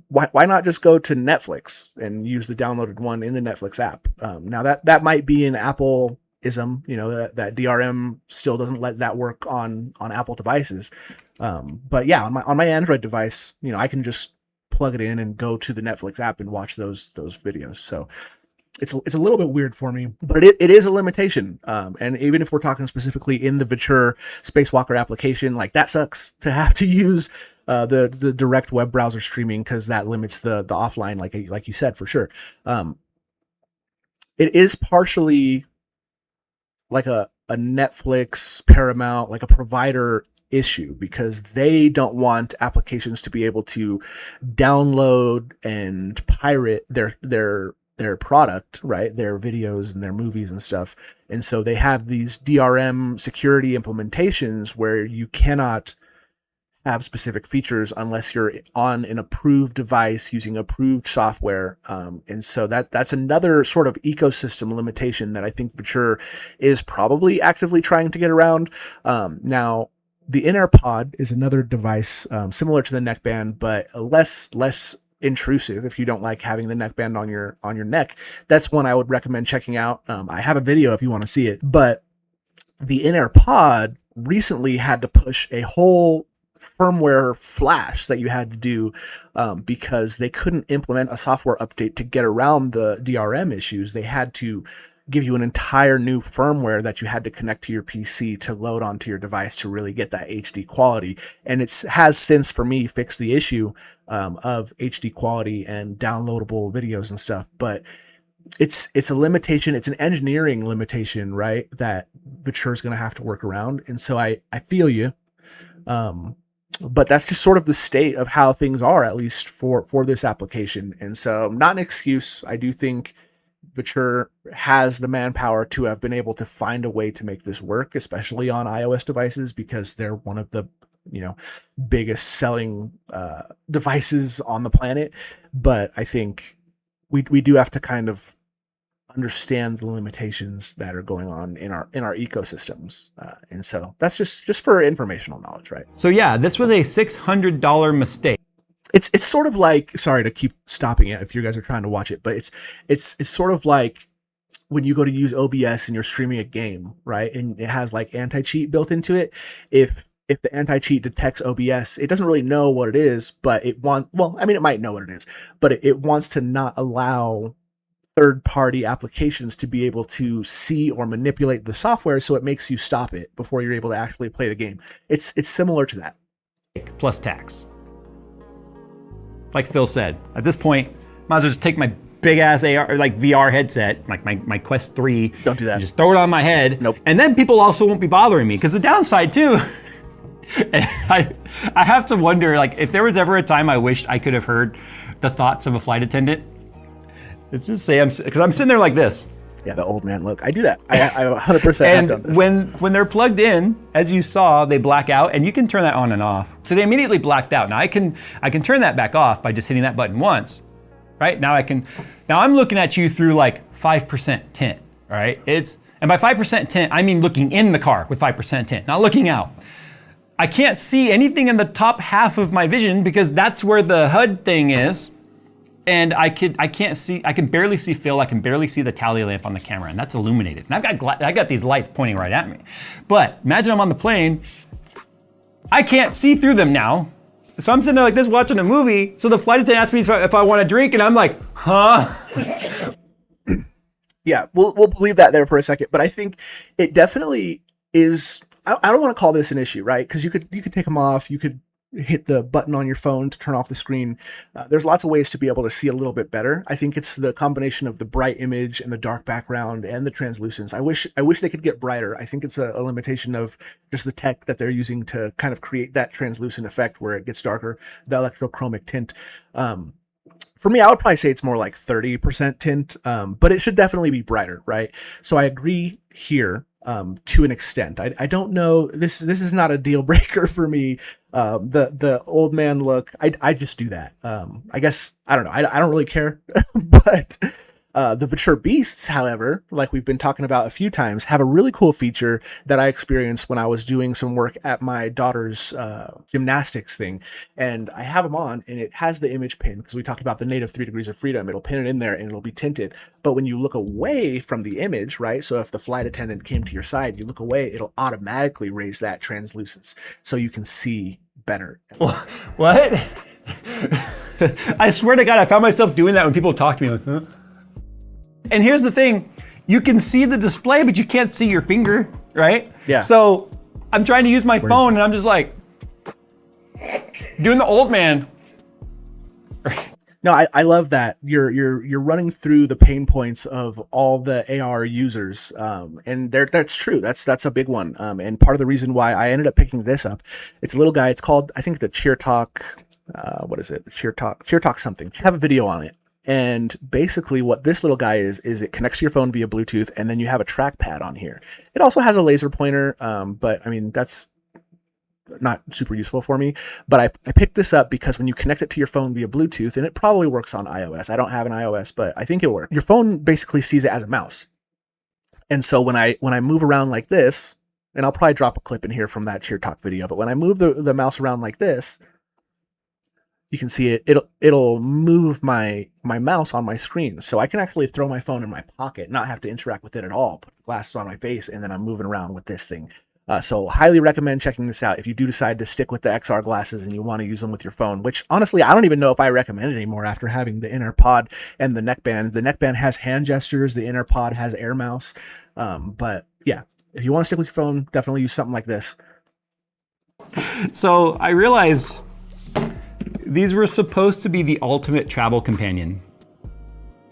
why not just go to Netflix and use the downloaded one in the Netflix app? Now that might be an Apple-ism, you know, that DRM still doesn't let that work on Apple devices. But yeah, on my Android device, you know, I can just plug it in and go to the Netflix app and watch those videos. So it's a little bit weird for me, but it is a limitation. And even if we're talking specifically in the Viture Spacewalker application, like that sucks to have to use the direct web browser streaming, because that limits the offline, like you said, for sure. It is partially like a Netflix, Paramount, like a provider issue, because they don't want applications to be able to download and pirate their product, right? Their videos and their movies and stuff. And so they have these DRM security implementations where you cannot have specific features unless you're on an approved device using approved software. And so that's another sort of ecosystem limitation that I think Viture is probably actively trying to get around. Now, the in-air pod is another device similar to the neckband, but less intrusive. If you don't like having the neckband on your neck, that's one I would recommend checking out. I have a video if you want to see it, but the in-air pod recently had to push a whole firmware flash that you had to do because they couldn't implement a software update to get around the DRM issues. They had to give you an entire new firmware that you had to connect to your PC to load onto your device to really get that HD quality. And it has since, for me, fixed the issue of HD quality and downloadable videos and stuff. But it's a limitation. It's an engineering limitation, right, that Viture is going to have to work around. And so I feel you. But that's just sort of the state of how things are, at least for this application. And so not an excuse. I do think Viture has the manpower to have been able to find a way to make this work, especially on iOS devices, because they're one of the, biggest selling devices on the planet. But I think we do have to kind of understand the limitations that are going on in our ecosystems. And so that's just for informational knowledge, right? So yeah, this was a $600 mistake. It's sort of like, sorry to keep stopping it if you guys are trying to watch it, but it's sort of like when you go to use OBS and you're streaming a game, right? And it has like anti-cheat built into it. If the anti-cheat detects OBS, it doesn't really know what it is, but it might know what it is, but it wants to not allow third-party applications to be able to see or manipulate the software, so it makes you stop it before you're able to actually play the game. It's similar to that. Plus tax. Like Phil said, at this point, might as well just take my big ass AR, like VR headset, like my Quest 3. Don't do that. Just throw it on my head. Nope. And then people also won't be bothering me. Because the downside too, and I have to wonder, like, if there was ever a time I wished I could have heard the thoughts of a flight attendant. Let's just say because I'm sitting there like this. Yeah, the old man look. I do that. I 100% have done this. When they're plugged in, as you saw, they black out, and you can turn that on and off. So they immediately blacked out. Now I can turn that back off by just hitting that button once, right? Now I'm looking at you through like 5% tint, right? And by 5% tint, I mean looking in the car with 5% tint, not looking out. I can't see anything in the top half of my vision because that's where the HUD thing is. And I can barely see Phil, I can barely see the tally lamp on the camera, and that's illuminated. And I got these lights pointing right at me. But imagine I'm on the plane, I can't see through them now. So I'm sitting there like this watching a movie, so the flight attendant asks me if I want a drink, and I'm like, huh? Yeah, we'll leave that there for a second, but I think it definitely is, I don't want to call this an issue, right? Because you could take them off, you could hit the button on your phone to turn off the screen. There's lots of ways to be able to see a little bit better. I think it's the combination of the bright image and the dark background and the translucence. I wish they could get brighter. I think it's a limitation of just the tech that they're using to kind of create that translucent effect where it gets darker, the electrochromic tint. For me, I would probably say it's more like 30% tint, but it should definitely be brighter, right? So I agree here. To an extent, I don't know. This is not a deal breaker for me. The old man look, I just do that. I guess I don't know. I don't really care. But the Viture Beasts, however, like we've been talking about a few times, have a really cool feature that I experienced when I was doing some work at my daughter's gymnastics thing, and I have them on, and it has the image pin because we talked about the native 3 degrees of freedom. It'll pin it in there, and it'll be tinted. But when you look away from the image, right? So if the flight attendant came to your side, you look away, it'll automatically raise that translucence so you can see better. What? I swear to God, I found myself doing that when people talk to me like, huh? And here's the thing, you can see the display, but you can't see your finger, right? Yeah. So I'm trying to use my phone and I'm just like, doing the old man. No, I love that. You're running through the pain points of all the AR users. And that's true. That's a big one. And part of the reason why I ended up picking this up, it's a little guy, it's called, I think the Cheer Talk, what is it? The Cheer Talk something. I have a video on it. And basically what this little guy is it connects to your phone via Bluetooth, and then you have a trackpad on here. It also has a laser pointer, but I mean, that's not super useful for me. But I picked this up because when you connect it to your phone via Bluetooth, and it probably works on iOS. I don't have an iOS, but I think it'll work. Your phone basically sees it as a mouse. And so when I move around like this, and I'll probably drop a clip in here from that Cheer Talk video, but when I move the mouse around like this, you can see it'll move my mouse on my screen. So I can actually throw my phone in my pocket, not have to interact with it at all, put glasses on my face, and then I'm moving around with this thing. So highly recommend checking this out if you do decide to stick with the XR glasses and you want to use them with your phone, which honestly, I don't even know if I recommend it anymore after having the inner pod and the neckband. The neckband has hand gestures, the inner pod has air mouse. But yeah, if you want to stick with your phone, definitely use something like this. So I realized these were supposed to be the ultimate travel companion.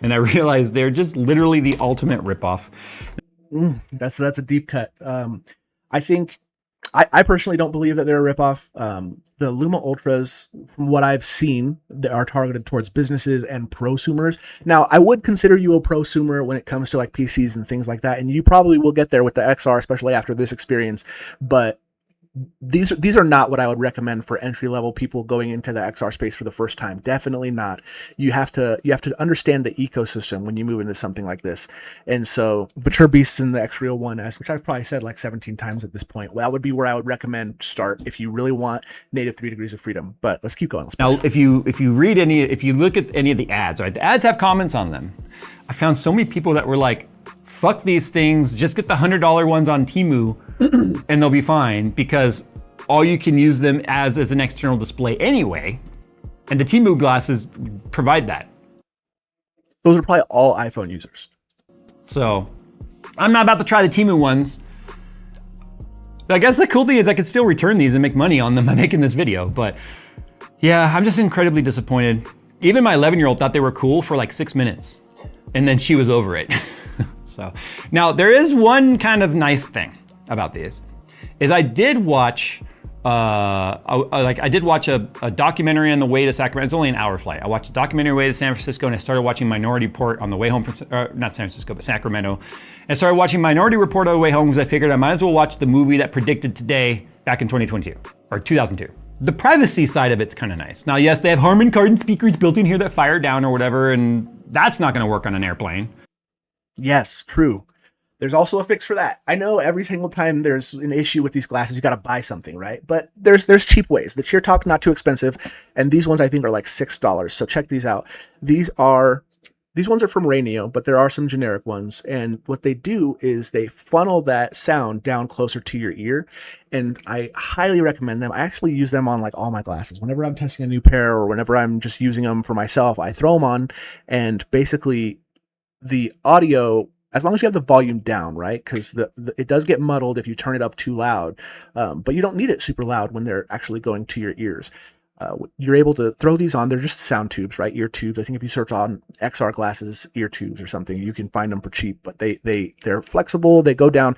And I realized they're just literally the ultimate ripoff. That's a deep cut. I think I personally don't believe that they're a ripoff. The LUMA Ultras, from what I've seen, they are targeted towards businesses and prosumers. Now, I would consider you a prosumer when it comes to like PCs and things like that, and you probably will get there with the XR, especially after this experience. But these are not what I would recommend for entry level people going into the XR space for the first time. Definitely not. You have to understand the ecosystem when you move into something like this. And so Viture Beasts in the X-Real 1S, which I've probably said like 17 times at this point, well, that would be where I would recommend start if you really want native 3 degrees of freedom. But let's keep going. Now, if you look at any of the ads, right? The ads have comments on them. I found so many people that were like, fuck these things, just get the $100 ones on Temu and they'll be fine, because all you can use them as an external display anyway. And the Temu glasses provide that. Those are probably all iPhone users. So I'm not about to try the Temu ones. I guess the cool thing is I could still return these and make money on them by making this video. But yeah, I'm just incredibly disappointed. Even my 11-year-old thought they were cool for like 6 minutes, and then she was over it. So now there is one kind of nice thing about these, is I did watch a documentary on the way to Sacramento. It's only an hour flight. I watched a documentary on the way to San Francisco, and I started watching Minority Report on the way home from, not San Francisco, but Sacramento. And I started watching Minority Report on the way home because I figured I might as well watch the movie that predicted today back in 2022, or 2002. The privacy side of it's kind of nice. Now, yes, they have Harman Kardon speakers built in here that fire down or whatever, and that's not gonna work on an airplane. Yes, true. There's also a fix for that. I know every single time there's an issue with these glasses, you got to buy something, right? But there's cheap ways. The Cheer Talk's not too expensive, and these ones I think are like $6. So check these out. These ones are from Rainio, but there are some generic ones. And what they do is they funnel that sound down closer to your ear. And I highly recommend them. I actually use them on like all my glasses. Whenever I'm testing a new pair or whenever I'm just using them for myself, I throw them on, and basically the audio, as long as you have the volume down, right? Because it does get muddled if you turn it up too loud, but you don't need it super loud when they're actually going to your ears. You're able to throw these on. They're just sound tubes, right? Ear tubes. I think if you search on XR glasses, ear tubes or something, you can find them for cheap, but they're flexible. They go down.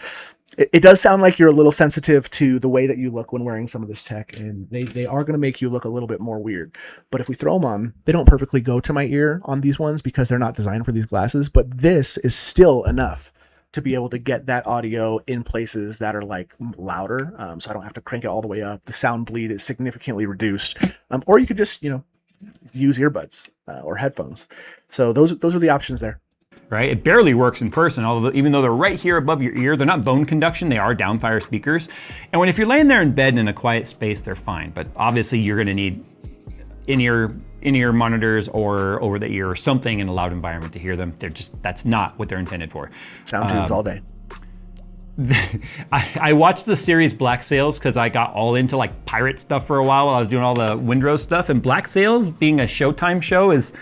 It does sound like you're a little sensitive to the way that you look when wearing some of this tech, and they are going to make you look a little bit more weird. But if we throw them on, they don't perfectly go to my ear on these ones because they're not designed for these glasses, but this is still enough to be able to get that audio in places that are like louder. So I don't have to crank it all the way up. The sound bleed is significantly reduced. Or you could just, use earbuds or headphones. So those are the options there. Right? It barely works in person, although even though they're right here above your ear, they're not bone conduction, they are downfire speakers. And if you're laying there in bed in a quiet space, they're fine. But obviously you're gonna need in-ear monitors or over the ear or something in a loud environment to hear them. That's not what they're intended for. Sound tubes all day. I watched the series Black Sails because I got all into like pirate stuff for a while I was doing all the Windrow stuff, and Black Sails, being a Showtime show, is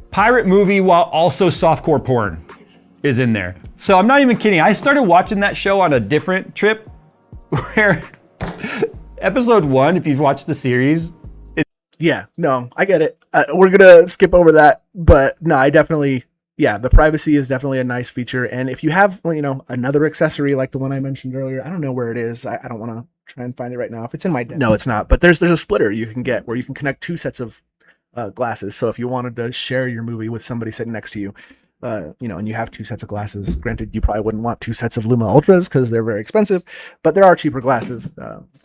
pirate movie while also softcore porn is in there. So I'm not even kidding. I started watching that show on a different trip where episode 1, if you've watched the series. Yeah, no, I get it. We're going to skip over that, but no, I definitely, yeah, the privacy is definitely a nice feature. And if you have, another accessory like the one I mentioned earlier, I don't know where it is. I don't want to try and find it right now. If it's in my desk. No, it's not. But there's a splitter you can get where you can connect 2 sets of glasses. So if you wanted to share your movie with somebody sitting next to you, and you have 2 sets of glasses, granted, you probably wouldn't want 2 sets of LUMA Ultras because they're very expensive, but there are cheaper glasses,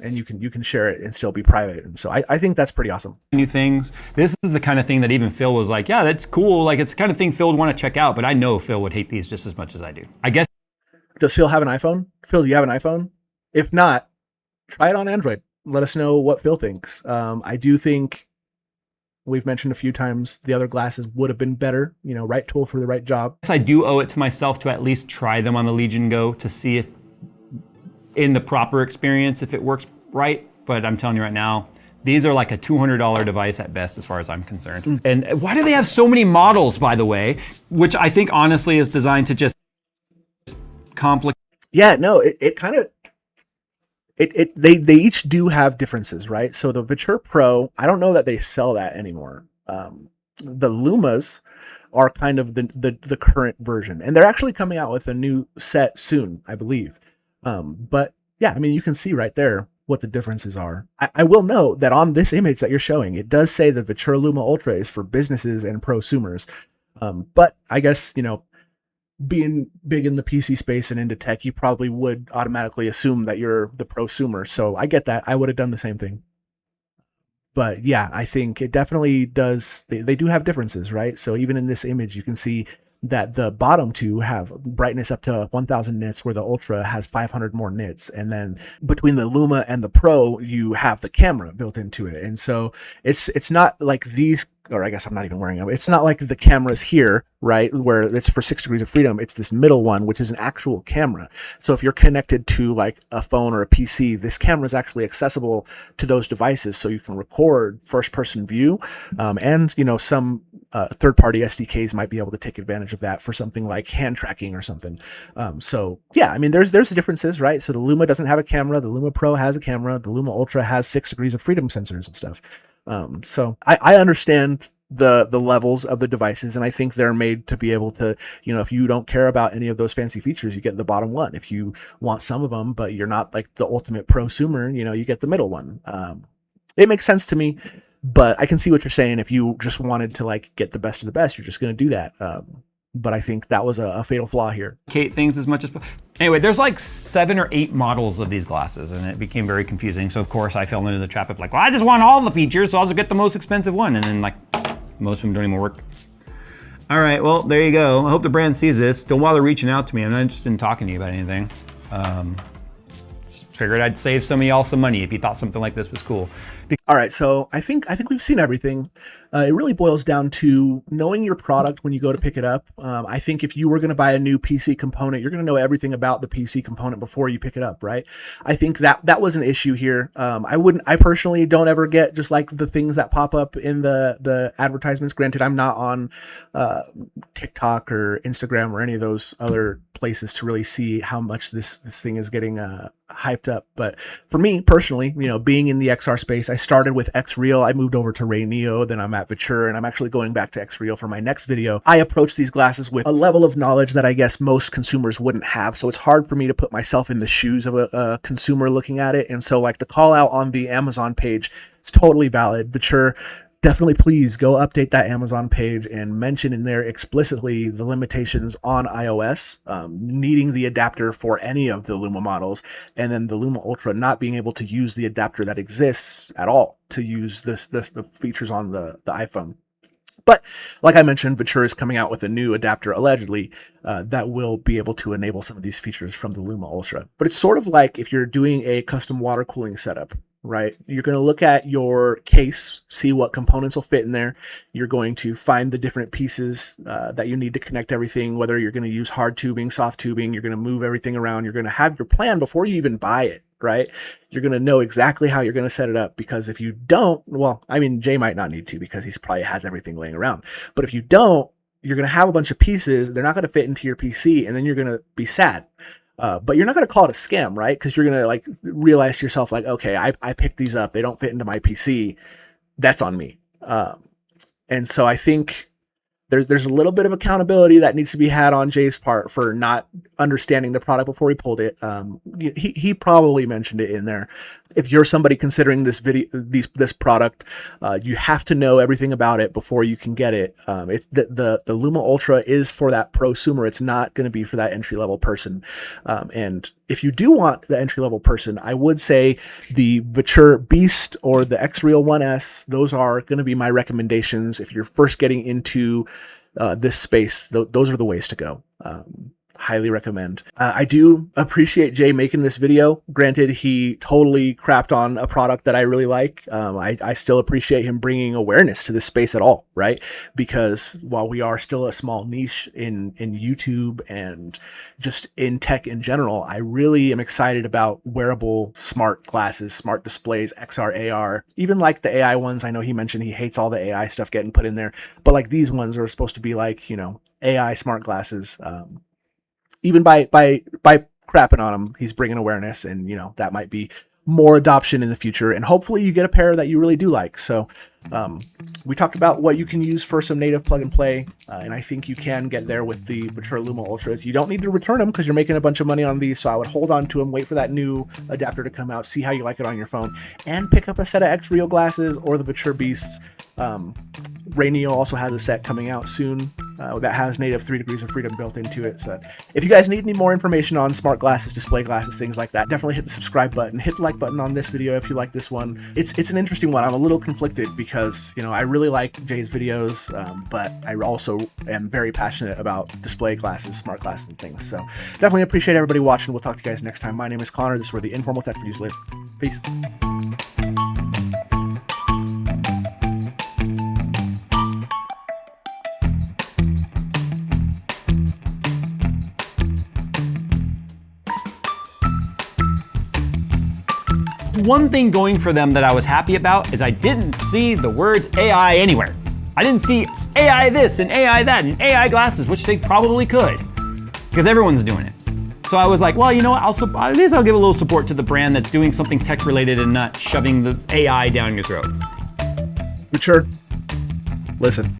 and you can share it and still be private. And so I think that's pretty awesome. New things. This is the kind of thing that even Phil was like, yeah, that's cool. Like, it's the kind of thing Phil would want to check out, but I know Phil would hate these just as much as I do. I guess. Does Phil have an iPhone? Phil, do you have an iPhone? If not, try it on Android. Let us know what Phil thinks. I do think we've mentioned a few times the other glasses would have been better, right tool for the right job. I do owe it to myself to at least try them on the Legion Go to see if in the proper experience, if it works right. But I'm telling you right now, these are like a $200 device at best as far as I'm concerned. And why do they have so many models, by the way, which I think honestly is designed to just complicate. Yeah, no, it kind of, they each do have differences, right? So the Viture Pro, I don't know that they sell that anymore. The Lumas are kind of the current version, and they're actually coming out with a new set soon, I believe. But yeah, I mean, you can see right there what the differences are. I will note that on this image that you're showing, it does say the VITURE LUMA Ultra is for businesses and prosumers. But I guess, being big in the PC space and into tech, you probably would automatically assume that you're the prosumer. So I get that. I would have done the same thing. But yeah, I think it definitely does. They do have differences, right? So even in this image, you can see that the bottom two have brightness up to 1000 nits, where the Ultra has 500 more nits. And then between the Luma and the Pro, you have the camera built into it. And so it's not like these, or I guess I'm not even wearing them. It's not like the cameras here, right, where it's for 6 degrees of freedom. It's this middle one, which is an actual camera. So if you're connected to like a phone or a PC, this camera is actually accessible to those devices, so you can record first-person view, and some third-party SDKs might be able to take advantage of that for something like hand tracking or something. So yeah, I mean, there's differences, right? So the Luma doesn't have a camera. The Luma Pro has a camera. The Luma Ultra has 6 degrees of freedom sensors and stuff. So I understand the levels of the devices, and I think they're made to be able to, if you don't care about any of those fancy features, you get the bottom one. If you want some of them, but you're not like the ultimate prosumer, you get the middle one. It makes sense to me, but I can see what you're saying. If you just wanted to like get the best of the best, you're just going to do that. But I think that was a fatal flaw here. Things as much as anyway, there's like 7 or 8 models of these glasses, and it became very confusing. So of course I fell into the trap of like, well, I just want all the features, so I'll just get the most expensive one, and then like most of them don't even work. All right, well, there you go. I hope the brand sees this. Don't bother reaching out to me. I'm not interested in talking to you about anything. Just figured I'd save some of y'all some money if you thought something like this was cool. All right, so I think we've seen everything. It really boils down to knowing your product when you go to pick it up. I think if you were going to buy a new PC component, you're going to know everything about the PC component before you pick it up, right? I think that was an issue here. I personally don't ever get just like the things that pop up in the advertisements. Granted, I'm not on TikTok or Instagram or any of those other places to really see how much this thing is getting hyped up. But for me personally, being in the XR space, I started with X-Real. I moved over to Ray Neo, then I'm at Viture, and I'm actually going back to X-Real for my next video. I approach these glasses with a level of knowledge that I guess most consumers wouldn't have. So it's hard for me to put myself in the shoes of a consumer looking at it. And so like the call out on the Amazon page is totally valid. Viture, definitely please go update that Amazon page and mention in there explicitly the limitations on iOS, needing the adapter for any of the Luma models, and then the Luma Ultra not being able to use the adapter that exists at all to use the features on the iPhone. But like I mentioned, Viture is coming out with a new adapter, allegedly, that will be able to enable some of these features from the Luma Ultra. But it's sort of like if you're doing a custom water cooling setup, right? You're going to look at your case, see what components will fit in there. You're going to find the different pieces that you need to connect everything, whether you're going to use hard tubing, soft tubing, you're going to move everything around. You're going to have your plan before you even buy it, right? You're going to know exactly how you're going to set it up, because if you don't, well, I mean, Jay might not need to because he probably has everything laying around. But if you don't, you're going to have a bunch of pieces. They're not going to fit into your PC, and then you're going to be sad. But you're not going to call it a scam, right? Because you're going to like realize to yourself, like, okay, I picked these up. They don't fit into my PC. That's on me. And so I think there's a little bit of accountability that needs to be had on Jay's part for not understanding the product before he pulled it. He probably mentioned it in there. If you're somebody considering this product, you have to know everything about it before you can get it. It's the Luma Ultra is for that prosumer. It's not going to be for that entry level person. And if you do want the entry level person, I would say the Viture Beast or the X-Real 1S. Those are going to be my recommendations if you're first getting into this space. Those are the ways to go. Highly recommend. I do appreciate Jay making this video. Granted, he totally crapped on a product that I really like. I still appreciate him bringing awareness to this space at all, right? Because while we are still a small niche in YouTube and just in tech in general, I really am excited about wearable smart glasses, smart displays, XR, AR, even like the AI ones. I know he mentioned he hates all the AI stuff getting put in there, but like these ones are supposed to be like, AI smart glasses. Even by crapping on him, he's bringing awareness, and that might be more adoption in the future, and hopefully you get a pair that you really do like. So we talked about what you can use for some native plug and play, and I think you can get there with the VITURE LUMA Ultras. You don't need to return them because you're making a bunch of money on these, so I would hold on to them, wait for that new adapter to come out, see how you like it on your phone, and pick up a set of X-Real glasses or the Viture Beasts. Ray Neo also has a set coming out soon. that has native 3 degrees of freedom built into it. So if you guys need any more information on smart glasses, display glasses, things like that, definitely hit the subscribe button, hit the like button on this video if you like this one. It's an interesting one. I'm a little conflicted because, you know, I really like Jay's videos, but I also am very passionate about display glasses, smart glasses, and things. So definitely appreciate everybody watching. We'll talk to you guys next time. My name is Connor. This is where the informal tech reviews live. Peace. One thing going for them that I was happy about is I didn't see the words AI anywhere. I didn't see AI this and AI that and AI glasses, which they probably could, because everyone's doing it. So I was like, well, you know what, at least I'll give a little support to the brand that's doing something tech related and not shoving the AI down your throat. Mature. Listen.